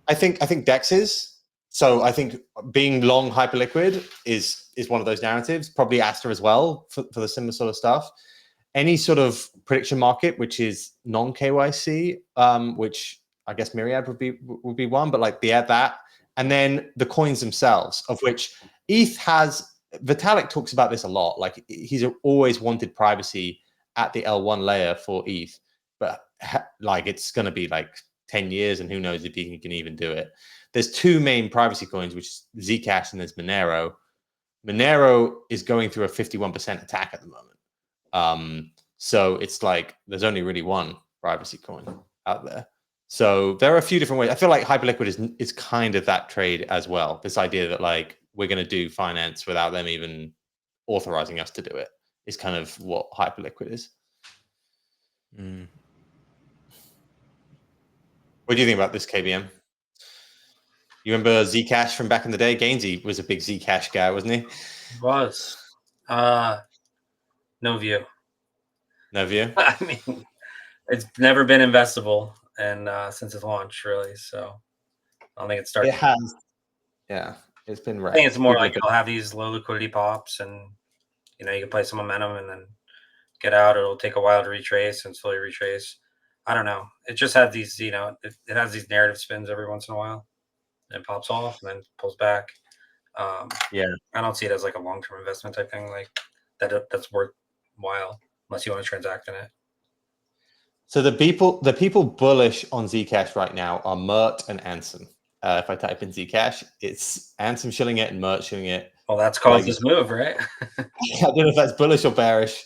I think DEX is. So I think being long hyperliquid is one of those narratives, probably Aster as well for the similar sort of stuff. Any sort of prediction market, which is non-KYC, which I guess Myriad would be one, but like that. And then the coins themselves, of which ETH has, Vitalik talks about this a lot. Like he's always wanted privacy at the L1 layer for ETH, but like it's going to be like 10 years, and who knows if he can even do it. There's two main privacy coins, which is Zcash and there's Monero. Monero is going through a 51% attack at the moment. So it's like there's only really one privacy coin out there. So there are a few different ways. I feel like Hyperliquid is kind of that trade as well. This idea that like we're going to do finance without them even authorizing us to do it is kind of what Hyperliquid is. Mm. What do you think about this, KBM? You remember Zcash from back in the day? Gainsey was a big Zcash guy, wasn't he? Was. No view. No view? I mean, it's never been investable, and since its launch, really. So I don't think it started. It has. Yeah, it's been right. I think it's more like it'll have these low liquidity pops, and you can play some momentum and then get out. It'll take a while to retrace and slowly retrace. I don't know. It just has these, it has these narrative spins every once in a while, and it pops off and then pulls back. Yeah, I don't see it as like a long-term investment type thing like that's worthwhile unless you want to transact in it. So the people bullish on Zcash right now are Mert and Ansem. If I type in Zcash, it's Ansem shilling it and Mert shilling it. Well, that's caused this move, right? I don't know if that's bullish or bearish,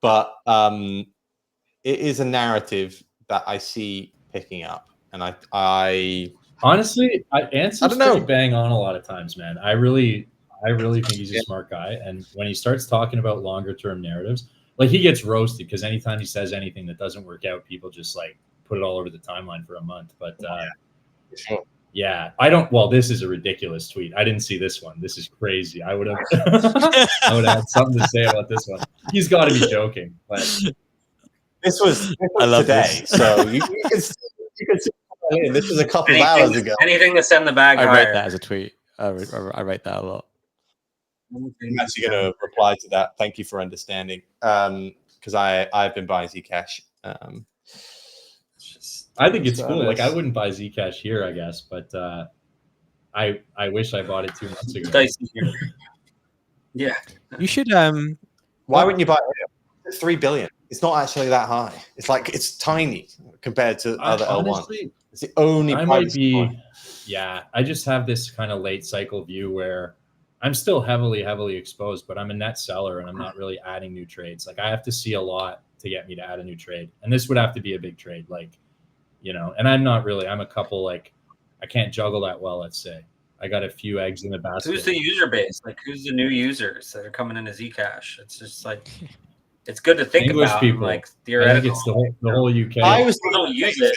but it is a narrative that I see picking up, and I honestly, Ansem's pretty bang on a lot of times, man. I really think he's a smart guy, and when he starts talking about longer term narratives, like he gets roasted because anytime he says anything that doesn't work out, people just like put it all over the timeline for a month. But yeah, I don't. Well, this is a ridiculous tweet. I didn't see this one. This is crazy. I would have had something to say about this one. He's got to be joking. But this was today, so you can see this was a couple of hours ago. Anything to send the bag I higher. write that as a tweet. I write that a lot. I'm actually going to reply to that. Thank you for understanding. Because I've been buying Zcash. I think it's cool. Like I wouldn't buy Zcash here, I guess, but I wish I bought it 2 months ago. Yeah, you should. Why wouldn't you buy it? It's 3 billion. It's not actually that high. It's like it's tiny compared to other L1. It's the only. I might be. Yeah, I just have this kind of late cycle view where I'm still heavily exposed, but I'm a net seller and I'm not really adding new trades. Like I have to see a lot to get me to add a new trade. And this would have to be a big trade, like, and I'm not really, I'm a couple, like I can't juggle that well, let's say. I got a few eggs in the basket. Who's the user base? Like, who's the new users that are coming into ZCash? It's just like, it's good to think English about. People. Like, theoretical. I think it's the whole UK. Don't use it.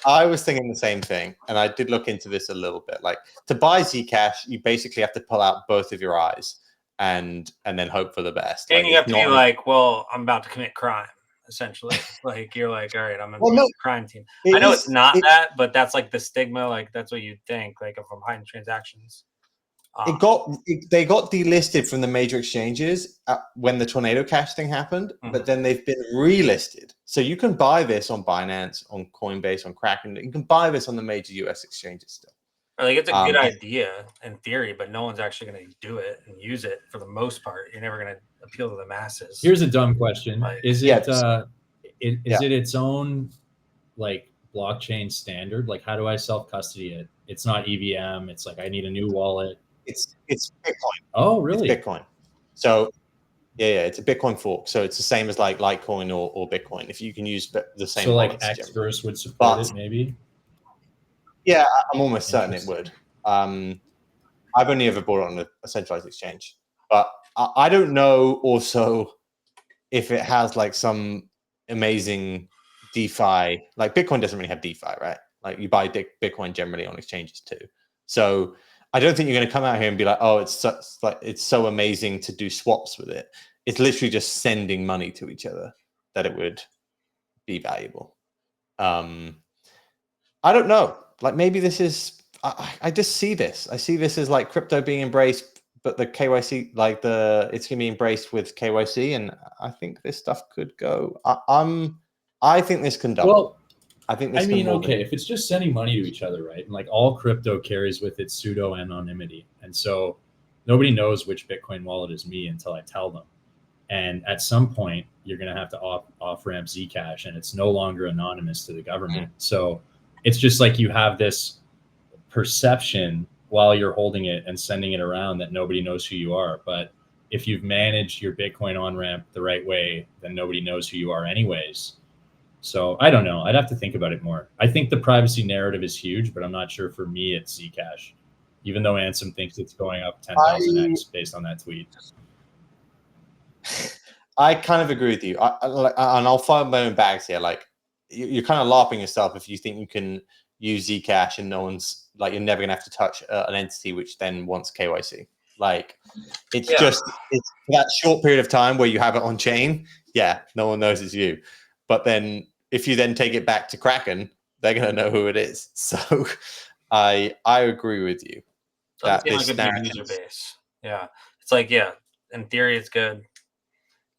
I was thinking the same thing, and I did look into this a little bit. Like, to buy ZCash, you basically have to pull out both of your eyes and then hope for the best. And like, you have to be like, well, I'm about to commit crime. Essentially, like you're like, all right, I'm a crime team. I know it's not that, but that's like the stigma. Like that's what you'd think. Like if I'm hiding transactions, they got delisted from the major exchanges when the Tornado Cash thing happened, but then they've been relisted. So you can buy this on Binance, on Coinbase, on Kraken. You can buy this on the major US exchanges still. Like it's a good idea in theory, but no one's actually going to do it and use it for the most part. You're never going to appeal to the masses. Here's a dumb question: is it its own like blockchain standard? Like, how do I self custody it? It's not EVM. It's like I need a new wallet. It's Bitcoin. Oh, really? It's Bitcoin. So yeah, it's a Bitcoin fork. So it's the same as like Litecoin or Bitcoin. If you can use the same. So like Xverse would support it, maybe. Yeah, I'm almost certain it would. I've only ever bought it on a centralized exchange, but I don't know also if it has like some amazing DeFi. Like Bitcoin doesn't really have DeFi, right? Like you buy Bitcoin generally on exchanges too. So I don't think you're going to come out here and be like, oh, it's so amazing to do swaps with it. It's literally just sending money to each other that it would be valuable. I don't know. Like maybe this is, I just see this. I see this as like crypto being embraced, but the KYC, like it's going to be embraced with KYC. And I think this stuff could go, I think this can double. Well, I think this okay, if it's just sending money to each other, right? And like all crypto carries with it pseudo anonymity. And so nobody knows which Bitcoin wallet is me until I tell them. And at some point, you're going to have to off-ramp Zcash, and it's no longer anonymous to the government. So it's just like you have this perception while you're holding it and sending it around that nobody knows who you are. But if you've managed your Bitcoin on-ramp the right way, then nobody knows who you are anyways. So I don't know. I'd have to think about it more. I think the privacy narrative is huge, but I'm not sure for me it's Zcash, even though Ansem thinks it's going up 10,000x based on that tweet. I kind of agree with you. And I'll find my own bags here. Like you're kind of laughing yourself if you think you can use Zcash and no one's like, you're never going to have to touch an entity which then wants KYC. Like it's just that short period of time where you have it on chain. Yeah, no one knows it's you. But then if you then take it back to Kraken, they're going to know who it is. So I agree with you. That this like a big user base. Yeah. It's like, in theory, it's good.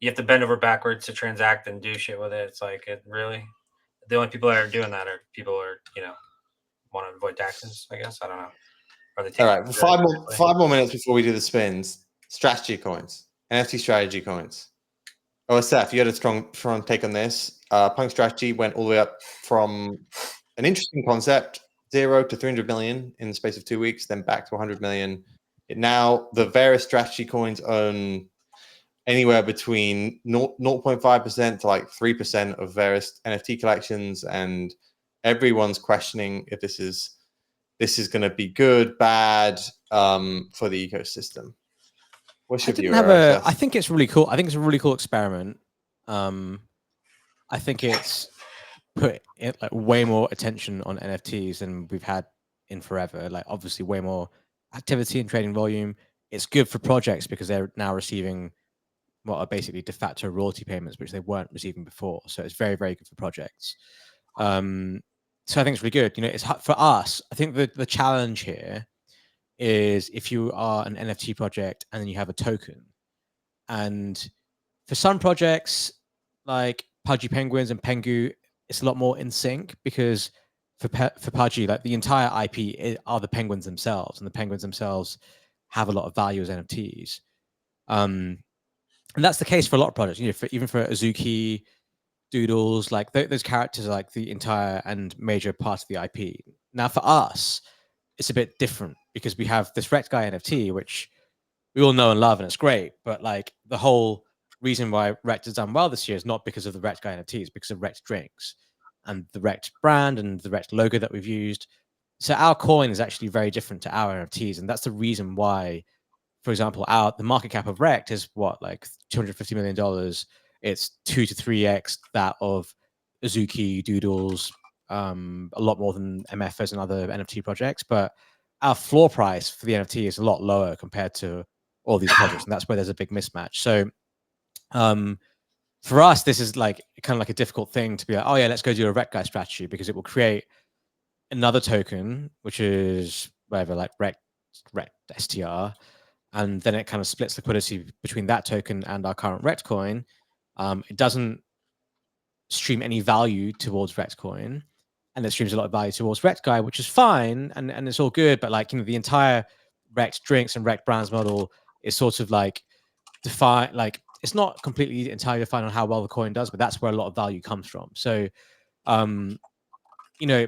You have to bend over backwards to transact and do shit with it. It's like, really? The only people that are doing that are people who are, want to avoid taxes, I guess. I don't know. All right. 5 more minutes before we do the spins. Strategy coins. NFT strategy coins. Oh, Seth, you had a strong take on this. Punk Strategy went all the way up from an interesting concept, 0 to 300 million in the space of 2 weeks, then back to 100 million. Now, the various strategy coins own anywhere between 0.5% to like 3% of various NFT collections, and everyone's questioning if this is going to be good, bad for the ecosystem. What's your view? I think it's really cool. I think it's a really cool experiment. I think it's put like way more attention on NFTs than we've had in forever. Like obviously way more activity and trading volume. It's good for projects because they're now receiving what are basically de facto royalty payments, which they weren't receiving before. So it's very, very good for projects. So I think it's really good. It's for us. I think the challenge here is if you are an NFT project and then you have a token, and for some projects like Pudgy Penguins and Pengu, it's a lot more in sync because for Pudgy, like the entire IP are the penguins themselves, and the penguins themselves have a lot of value as NFTs. And that's the case for a lot of projects. Even for Azuki, Doodles, like those characters are like the entire and major part of the IP. Now for us, it's a bit different because we have this Rekt guy NFT, which we all know and love, and it's great. But like the whole reason why Rekt has done well this year is not because of the Rekt guy NFT, it's because of Rekt drinks and the Rekt brand and the Rekt logo that we've used. So our coin is actually very different to our NFTs, and that's the reason why, for example, the market cap of Rekt is what, like $250 million. It's 2 to 3x that of Azuki, Doodles, a lot more than MFers and other NFT projects. But our floor price for the NFT is a lot lower compared to all these projects, and that's where there's a big mismatch. So for us, this is like kind of like a difficult thing to be like, oh yeah, let's go do a Rekt guy strategy, because it will create another token, which is whatever, like Rekt STR, and then it kind of splits liquidity between that token and our current Rekt coin. It doesn't stream any value towards Rekt coin, and it streams a lot of value towards Rekt guy, which is fine, and it's all good. But like, the entire Rekt drinks and Rekt brands model is sort of like defined, like it's not completely entirely defined on how well the coin does, but that's where a lot of value comes from. So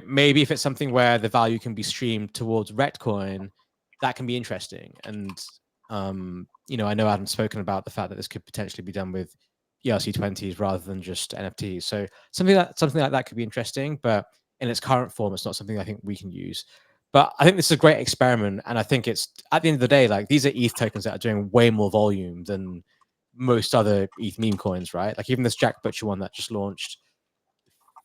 maybe if it's something where the value can be streamed towards Rekt coin, that can be interesting. And I know Adam's spoken about the fact that this could potentially be done with ERC20s rather than just NFTs. So something like that could be interesting, but in its current form, it's not something I think we can use. But I think this is a great experiment, and I think it's, at the end of the day, like, these are ETH tokens that are doing way more volume than most other ETH meme coins, right? Like even this Jack Butcher one that just launched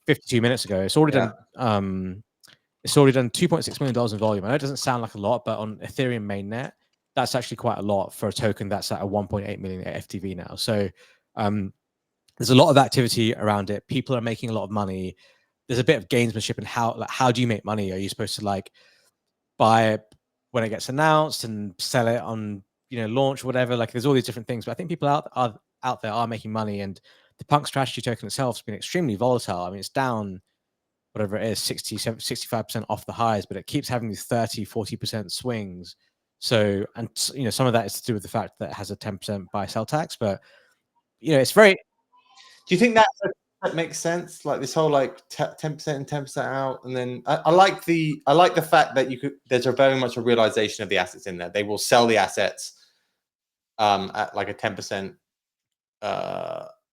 52 minutes ago, it's already done $2.6 million in volume. I know it doesn't sound like a lot, but on Ethereum mainnet, that's actually quite a lot for a token that's at a 1.8 million FTV now. So there's a lot of activity around it. People are making a lot of money. There's a bit of gamesmanship in how do you make money? Are you supposed to like buy it when it gets announced and sell it on launch, whatever? Like there's all these different things, but I think people out there are making money, and the Punk strategy token itself has been extremely volatile. I mean, it's down whatever it is, 65% off the highs, but it keeps having these 30-40% swings. So, and some of that is to do with the fact that it has a 10% buy sell tax, but it's very. Do you think that makes sense? Like this whole like 10% and 10% out, and then I like the fact that there's very much a realization of the assets in there. They will sell the assets at like a 10%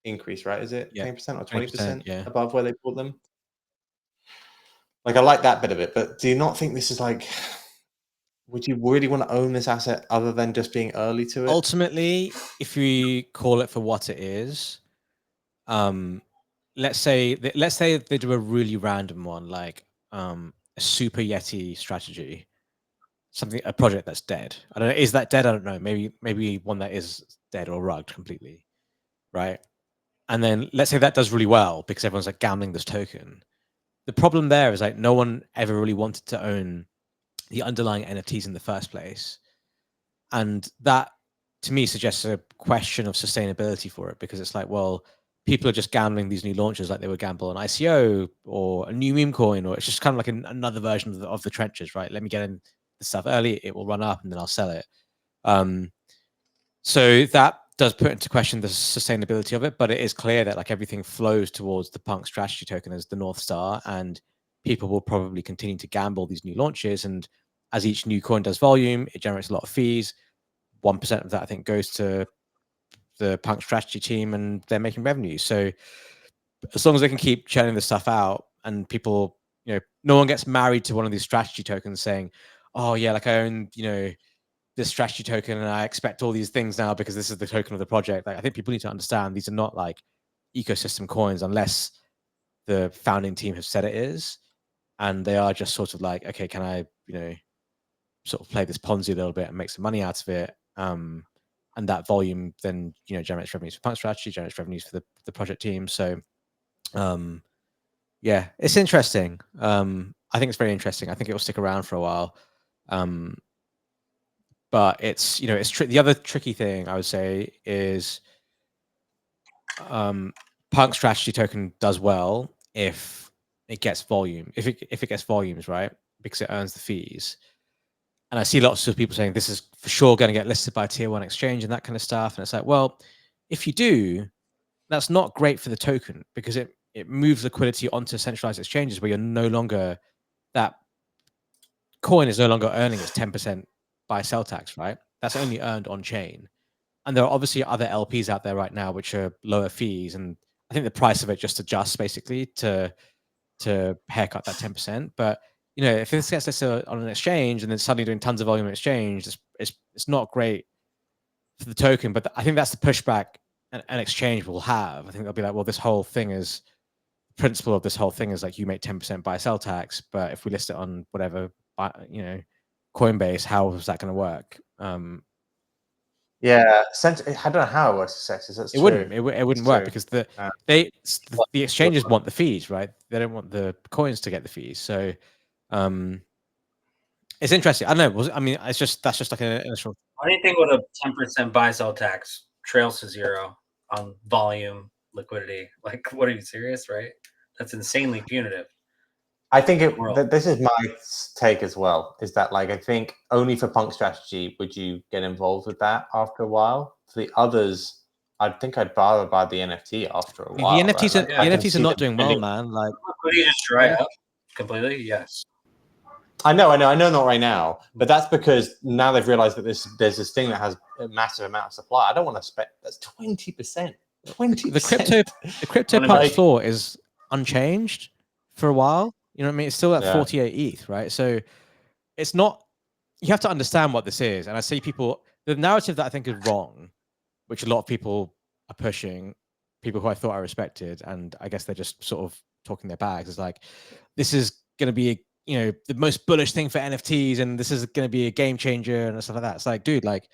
increase, right? Is it 10% or 20% above where they bought them? Like I like that bit of it, but do you not think this is like? Would you really want to own this asset other than just being early to it? Ultimately, if we call it for what it is, let's say they do a really random one, like a super Yeti strategy, a project that's dead. I don't know. Is that dead? I don't know. Maybe one that is dead or rugged completely, right? And then let's say that does really well because everyone's like gambling this token. The problem there is like no one ever really wanted to own the underlying NFTs in the first place. And that to me suggests a question of sustainability for it, because it's like, well, people are just gambling these new launches like they would gamble on ICO or a new meme coin, or it's just kind of like another version of the trenches, right? Let me get in the stuff early, it will run up and then I'll sell it. So that does put into question the sustainability of it, but it is clear that like everything flows towards the Punk strategy token as the North Star, and people will probably continue to gamble these new launches. And as each new coin does volume, it generates a lot of fees. 1% of that, I think, goes to the Punk strategy team, and they're making revenue. So as long as they can keep churning this stuff out, and people, no one gets married to one of these strategy tokens saying, oh yeah, like I own, this strategy token and I expect all these things now because this is the token of the project. Like I think people need to understand these are not like ecosystem coins unless the founding team have said it is. And they are just sort of like, okay, can I, sort of play this Ponzi a little bit and make some money out of it? And that volume then, generates revenues for Punk strategy, generates revenues for the project team. So, yeah, it's interesting. I think it's very interesting. I think it will stick around for a while. But it's, the other tricky thing I would say is Punk strategy token does well if it gets volume, if it gets volumes, right? Because it earns the fees. And I see lots of people saying this is for sure going to get listed by a tier 1 exchange and that kind of stuff. And it's like, well, if you do, that's not great for the token because it moves liquidity onto centralized exchanges where you're no longer, that coin is no longer earning its 10% buy sell tax, right? That's only earned on chain. And there are obviously other LPs out there right now which are lower fees. And I think the price of it just adjusts basically to haircut that 10%. But you know, if this gets listed on an exchange and then suddenly doing tons of volume on exchange, it's not great for the token. But I think that's the pushback an exchange will have. I think they'll be like, well, this whole thing is principle of this whole thing is like you make 10% buy sell tax, but if we list it on whatever, you know, Coinbase, how is that going to work? Yeah, I don't know how it works for sexes. That's it true. wouldn't. It wouldn't work because the exchanges want the fees, right? They don't want the coins to get the fees. So it's interesting. I don't know. I mean, that's just like an initial. Anything with a 10% buy sell tax trails to zero on volume liquidity. Like, what are you serious? Right? That's insanely punitive. I think this is my take as well. Is that like I think only for punk strategy would you get involved with that after a while. For the others, I think I'd rather buy the NFT after a while. The NFTs, right? The NFTs are not doing well, man. Like, could you just dry up completely? Yes. I know, not right now, but that's because now they've realized that there's this thing that has a massive amount of supply. I don't want to spend. That's 20%. 20%. The crypto punch floor is unchanged for a while. You know what I mean? It's still at 48 ETH, right? So it's not. You have to understand what this is. And I see the narrative that I think is wrong, which a lot of people are pushing, people who I thought I respected, and I guess they're just sort of talking their bags. It's like, this is going to be the most bullish thing for NFTs, and this is going to be a game changer and stuff like that. It's like, dude, like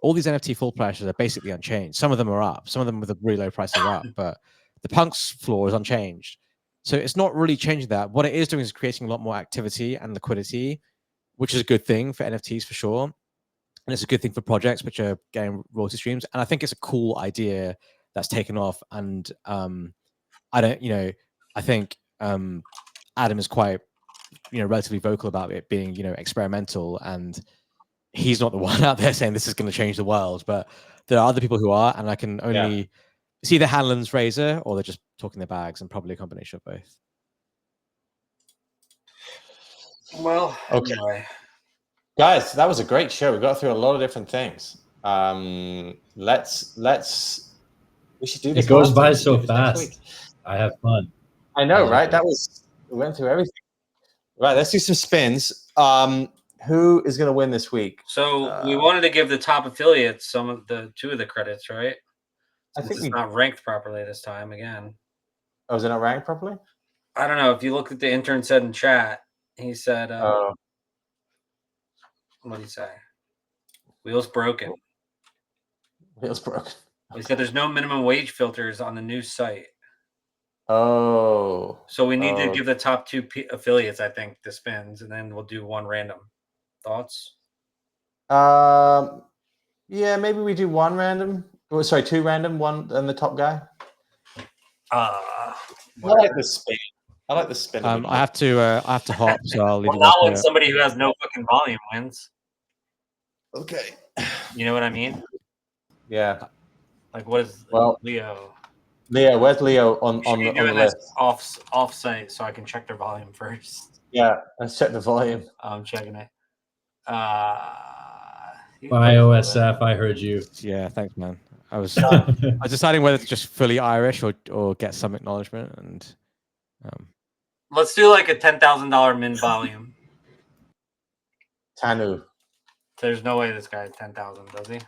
all these NFT full prices are basically unchanged. Some of them are up, some of them with a really low price are up, but the punk's floor is unchanged. So it's not really changing that. What it is doing is creating a lot more activity and liquidity, which is a good thing for NFTs for sure. And it's a good thing for projects which are getting royalty streams. And I think it's a cool idea that's taken off. And I think Adam is quite relatively vocal about it being experimental, and he's not the one out there saying this is going to change the world, but there are other people who are, and I can only see the Hanlon's razor or they're just talking their bags, and probably a combination of both. Well, okay, anyway. Guys, that was a great show. We got through a lot of different things. We should do this. It goes by so fast. I have fun. I know, right? We went through everything. Right, let's do some spins. Who is going to win this week? So we wanted to give the top affiliates two of the credits, right? I think it's not ranked properly this time again. Oh, is it not ranked properly? I don't know. If you look at the intern said in chat, he said, what did he say? Wheels broken. Wheels broken. He said there's no minimum wage filters on the new site. Oh. So we need to give the top two affiliates, I think, the spins, and then we'll do one random. Thoughts? Yeah, maybe we do one random. Oh, sorry, two random, one and the top guy. I like the spin. I have to hop, so I'll leave. Well, not when somebody who has no fucking volume wins. Okay. You know what I mean? Yeah. Like, what is Leo? Leo, where's Leo on the list? Off site, so I can check their volume first. Yeah, let's check the volume. I'm checking it. OSF, I heard you. Yeah, thanks, man. I was deciding whether to just fully Irish or get some acknowledgement, and let's do like a $10,000 min volume. Tanu. There's no way this guy has 10,000, does he?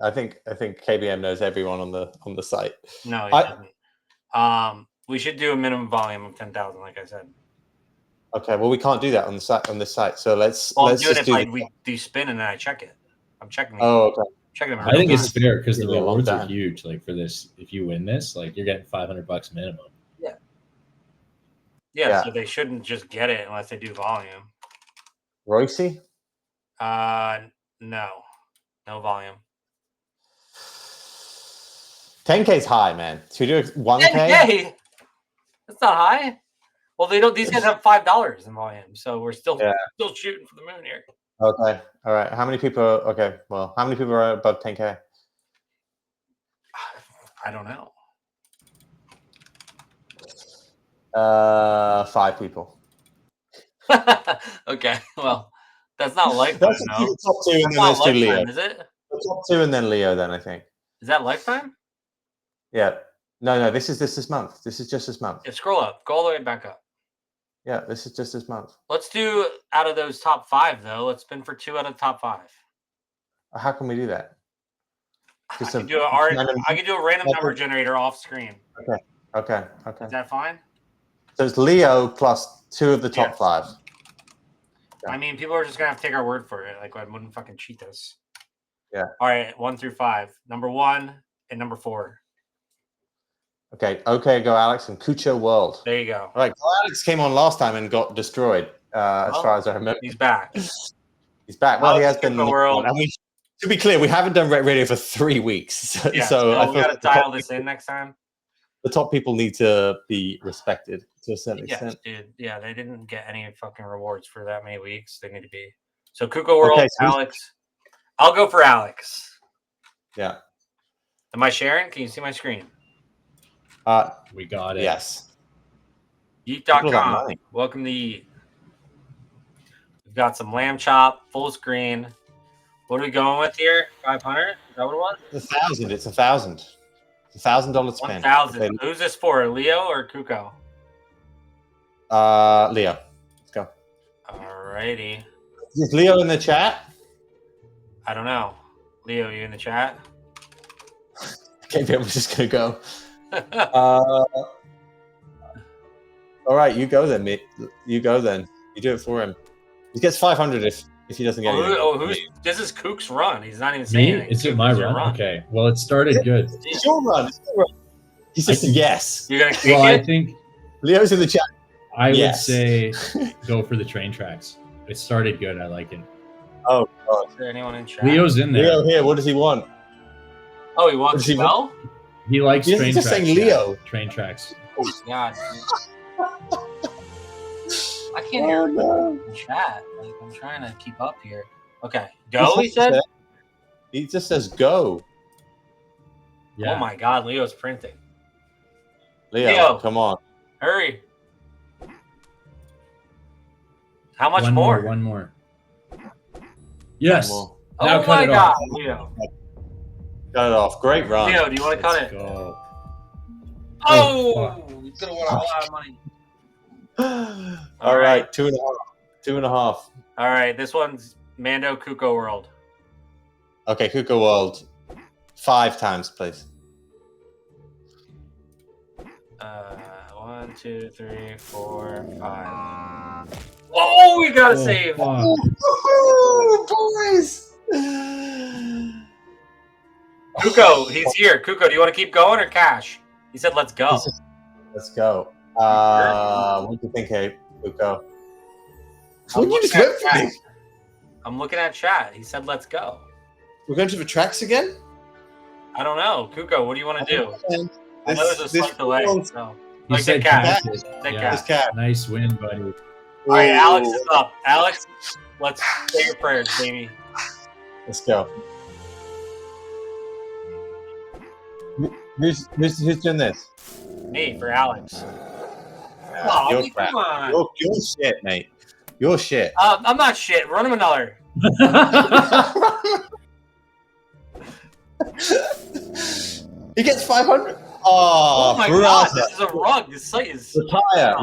I think KBM knows everyone on the site. No, he doesn't. We should do a minimum volume of 10,000, like I said. Okay, well we can't do that on the site. So let's just do it. We do spin and then I check it. I'm checking. Oh, okay. Checking them. I think it's fair because the rewards are huge. Like for this, if you win this, like you're getting $500 minimum. Yeah. So they shouldn't just get it unless they do volume. Royce? No volume. 10K's high, man. Should we do 1K? 10K? That's not high. Well, they don't. These guys have $5 in volume, so we're still shooting for the moon here. Okay. All right. How many people? Okay. Well, how many people are above 10K? I don't know. 5 people. Okay. Well, that's not lifetime. That's the top 2, and then let's do Leo. Is it? The top 2 and then Leo. Then I think. Is that lifetime? Yeah. No. This is this month. This is just this month. Yeah, scroll up. Go all the way back up. Yeah, this is just this month. Let's do out of those top 5 though. Let's spin for 2 out of the top 5. How can we do that? I can do a random number generator off screen. Okay. Is that fine? So it's Leo plus 2 of the top 5. I mean, people are just gonna have to take our word for it. Like, I wouldn't fucking cheat this. Yeah. All right, 1 through 5. Number 1 and number 4. Okay, go Alex and Kucho World. There you go. All right, Alex came on last time and got destroyed. As far as I remember, he's back. He's back. Well, he has been. World. I mean, to be clear, we haven't done Rekt Radio for 3 weeks, so I thought we got to dial this in next time. The top people need to be respected to a certain extent. Dude. Yeah, they didn't get any fucking rewards for that many weeks. They need to be. So Kuko World, Alex. I'll go for Alex. Yeah. Am I sharing? Can you see my screen? We got it. Yes. YEET.com. Welcome to YEET. We've got some lamb chop, full screen. What are we going with here? 500? Is that what it was? 1,000. It's 1,000. $1,000 spend. 1,000. Who's this for? Leo or Kuko? Leo. Let's go. Alrighty. Is Leo in the chat? I don't know. Leo, you in the chat? Okay, we're just gonna go. All right, you go then, mate. You go then. You do it for him. He gets 500 if he doesn't get anything. This is Kook's run. He's not even saying anything. Is it my run? Okay. Well, it started good. It's your run. He says yes. You're gonna kick it? I think Leo's in the chat. I would say go for the train tracks. It started good. I like it. Oh, God. Is there anyone in chat? Leo's in there. Leo here. What does he want? Oh, he wants to go? He likes train tracks. He's just saying Leo. Train tracks. Oh, God. I can't hear in chat. Like, I'm trying to keep up here. Okay. Go, he said? He just says go. Yeah. Oh, my God. Leo's printing. Leo, come on. Hurry. How much One more. Yes. One more. Now oh, my God. off. Leo. Cut it off. Great run. Leo, do you want to cut it? Go. Oh! He's going to want a lot of money. All right. 2.5. 2.5. All right. This one's Mando Kuko World. Okay, Kuko World. 5 times, please. 1, 2, 3, 4, 5. Oh, we got to save. Oh, boys. Kuko, he's here. Kuko, do you want to keep going or cash? He said, let's go. Let's go. What do you think, hey, Kuko? What you just went for me? I'm looking at chat. He said, let's go. We're going to the tracks again? I don't know. Kuko, what do you want to do? I know there's a slight delay. So. He said cash. Cash. Nice win, buddy. All right, Alex is up. Alex, let's say your prayers, baby. Let's go. Who's doing this? Me, for Alex. You're crap. Come on. You're shit, mate. You're shit. I'm not shit. Run him another. He gets 500. Oh my God, this is a rug. This site is...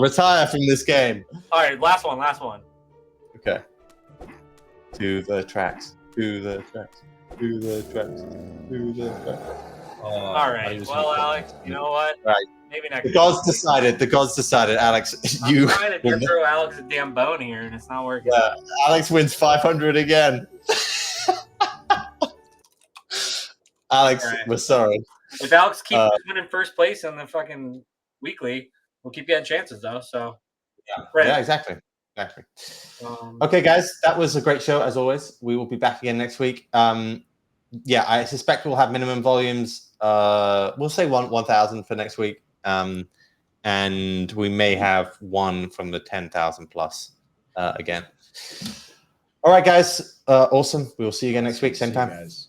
Retire from this game. All right, last one. Okay. To the tracks. All right. Well, Alex, you know what? Right. Maybe next. The gods decided, Alex. I'm trying to throw Alex a damn bone here, and it's not working. Yeah, Alex wins 500 again. Alex, we're sorry. If Alex keeps winning first place in the fucking weekly, we'll keep getting chances, though. So yeah, exactly. Okay, guys, that was a great show as always. We will be back again next week. Yeah, I suspect we'll have minimum volumes. We'll say 1,000 for next week, and we may have one from the 10,000 plus again. All right, guys, awesome. We will see you again next week, same time. Guys.